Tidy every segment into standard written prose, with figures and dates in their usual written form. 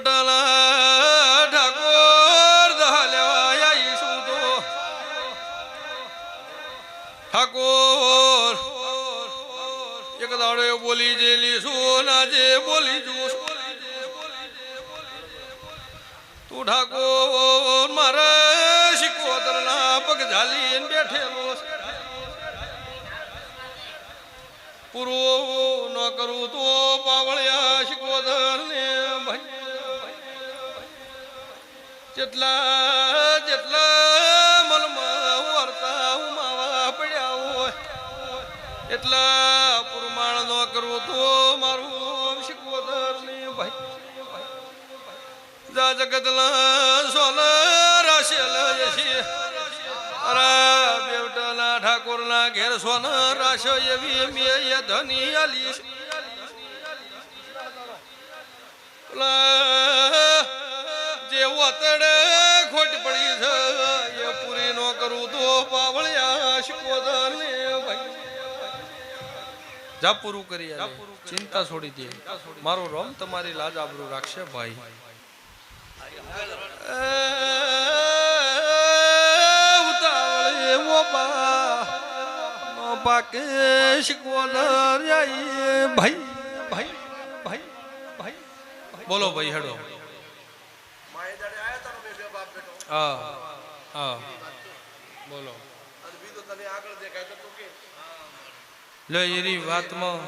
બેવટાલા ઠાકોર દહાલ્યા ઈસુ તો ઠાકોર એક દાડે બોલી જેલી સોનાજે બોલી જો તું ઠાકોર મારા શિકોતરના પગ ઝાલીને બેઠેલો પૂરો ન કરું તો પાવળિયા શિકોતર ને ભાઈ જેટલા જેટલા મનમાં વર્તા ઉમાવા પડ્યા હોય એટલા પુરમાણ ન કરવું તો મારું શિકોતર ને ભાઈ જા જગતલા સોના રાશેલ યશી અરા બેવટાના ઠાકોરના ઘેર સોના રાશો એવી મેય ધની આલી જે વતડે ખોટ પડી છે એ પૂરી નો કરું તો પાવળિયા શિકોતર ને ભાઈ જા પૂરું કરી ચિંતા છોડી દે મારો રોમ તમારી લાજ આબરૂ રાખશે ભાઈ ઉતાવળે મોબા પાકે શિકોતર ભાઈ ભાઈ ભાઈ ભાઈ બોલો ભાઈ હેડો હા હા બોલો લે એની વાતમાં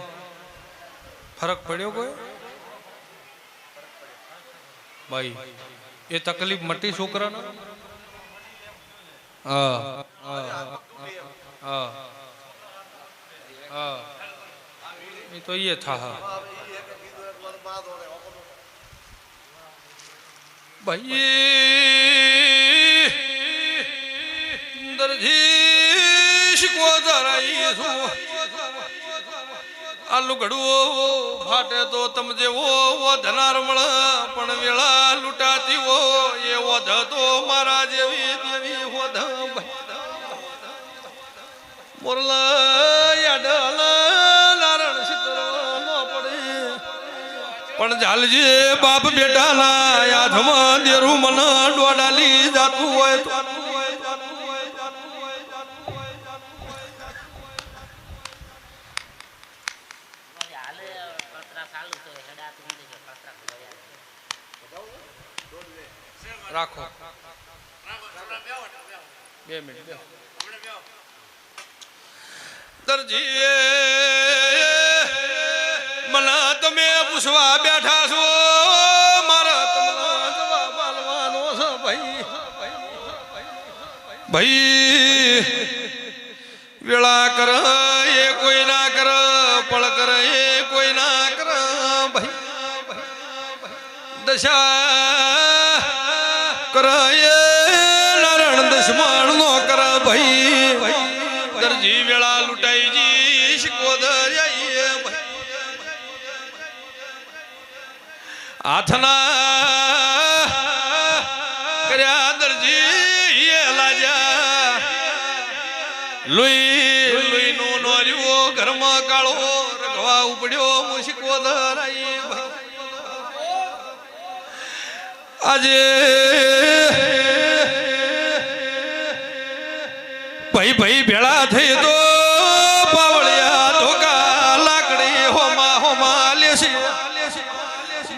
ફરક પડ્યો કોઈ ભાઈ એ તકલીફ મટી છોકરાને હા હા હા હા એ તો એ થા ભાઈ દરજી શિકોતર આલુ ઘડું ફાટે તો તમ જેવો ધનાર મળે પણ વેળા લૂંટાતી હો એ વધ તો મારા જેવી દેવી હોધ મોરલા યાડલા નારણ સિતર નો પડે પણ ઝાલજે બાપ બેટાના યાદમાં દેરું મન ડોડાલી જાતું હોય તો રાખો 2 મિનિટ દરજી મને તમે પૂછવા બેઠા છો મારા તમને જવાબ આલવાનો છે ભાઈ ભાઈ વેળા કર એ કોઈ ના કર પળ કર એ કોઈ ના કર ભાઈ દશા કરાય નારણ દશમણ નો કર ભાઈ દરજી વેળા લૂંટાઈ જી શિકોતર હાથના કર્યા દરજી એ લાજા લુઈ લુઈ નો નોર્યો ઘરમાં કાળો રગવા ઉપડ્યો શિકોતર આજે ભાઈ ભાઈ ભેળા થઈ તો પાવળિયા ધોકા લાકડી હોમા હોમા લેશે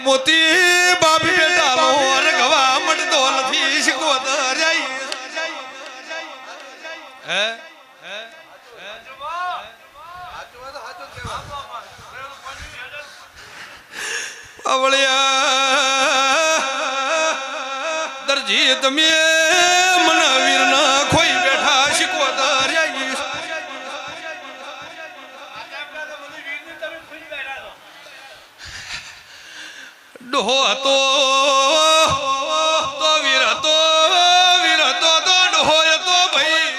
મોતી બાપી બેટાનો રગવા મટતો નથી શિકોતર હે પાવળિયા દરજી તમે મના વીર ના ખોઈ બેઠા શિકોતર ડોહો હતો તો વીર હતો તો ડોહો હતો ભાઈ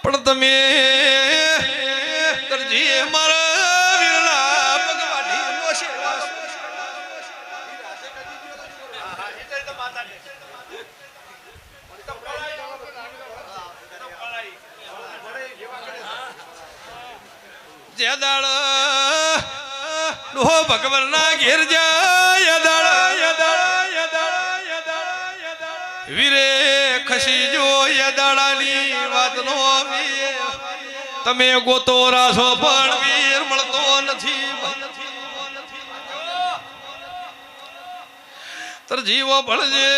પણ તમે દરજી મારા વીરના પગવાડી લોશે જે દાળ ડોહો ભગવાનના ઘેર જાય વીરે ખસી જો દાડાની વાત નો તમે ગોતો રાસો પણ વીર મળતો નથી તર જીવો ભળજે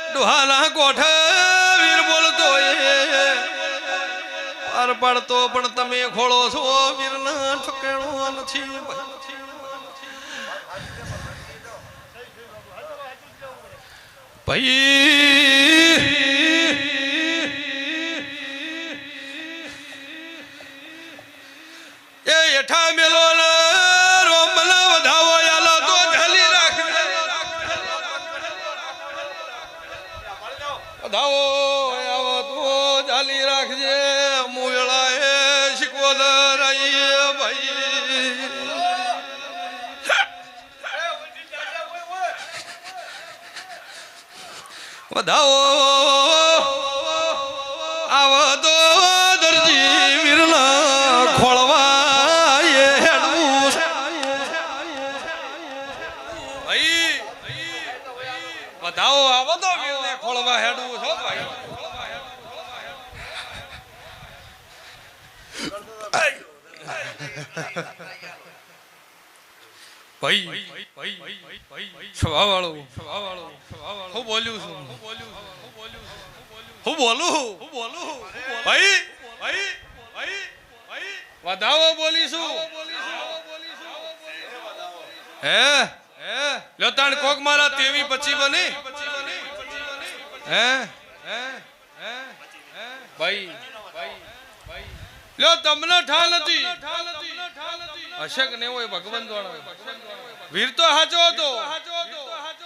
ડોહાના કોઠ વીર બોલતો પાર પાડતો પણ તમે ખોળો છો વીરના ઠકેણો નથી ભાઈ એ એઠા મેલો રોમ ના વધાવો યાલો તો ઝાલી રાખ વધાવો આવો તો ઝાલી રાખજે મુયળા એ શિકોદર આઈએ ભાઈ વધાવો આવો તો દરજી વીરના ખોળવા એ હેડવું ભાઈ વધાવો આવો તો વીરને ખોળવા હેડવું છો ભાઈ સ્વભાવ વાળો હું બોલ્યું છું હું બોલું ભાઈ વધાવો બોલીશું હે લો તાણ કોક મારા તેવી પછી બની હે ભાઈ લો તમને ઠાલ હતી અશક ને હોય ભગવાન દ્વારા વીર તો હાચો હતો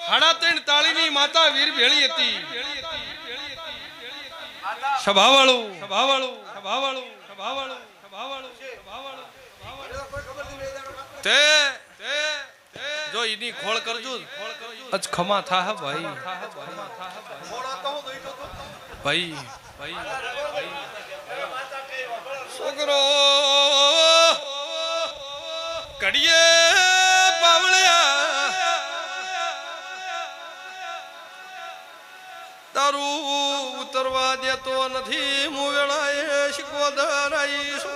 3.5 તાળીની માતા વીર ભેળી હતી તે જો ઈની ખોળ કરજો અજ ખમા થા ભાઈ છોકરો કડીએ પાવળ્યા તારું ઉતરવા દેતો નથી મુવેળાએ શિકોદર આઈશ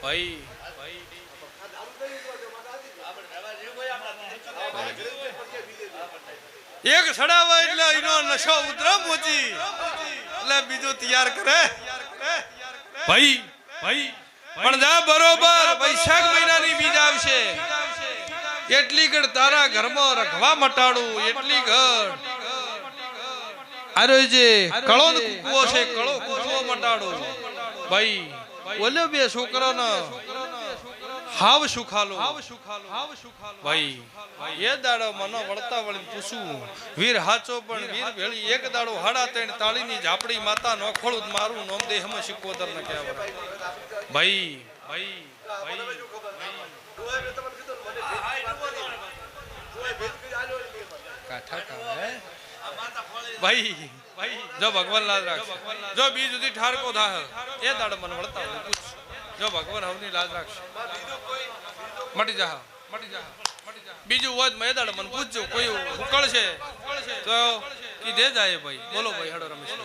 ભાઈ એક સડાવા એટલે એનો નશો ઉતરા પહોંચી એટલે બીજું તૈયાર કરે ભાઈ પણ જા બરોબર વૈશાખ મહિનાની બીજ આવશે એટલી ઘડ તારા ઘરમાં રખવા મટાડું એટલી ઘડ આરો જે કળો કૂવો છે કળો કૂવો મટાડું ભાઈ ઓલે બે છોકરાના હાવ સુખાલો ભાઈ એ દાડો મનો વળતા વળી પૂછું વીર હાચો પણ વીર ભેળી એક દાડો 3.5 તાળીની ઝાપડી માતા નો ખોળું મારું નોમ દે હમ શિકોદર ન કહેવાય ભાઈ ભાઈ જો ભગવાન લાજ રાખશે જો બીજ સુધી ઠારકો થાય એ દાડો મને વળતા હોય પૂછ જો ભગવાન હવની લાજ રાખશે મટી જા બીજું હોય મેં દાડો મને પૂછજો કોઈ ઉકળ છે તો કીધે જાય ભાઈ બોલો ભાઈ હેડો રમેશ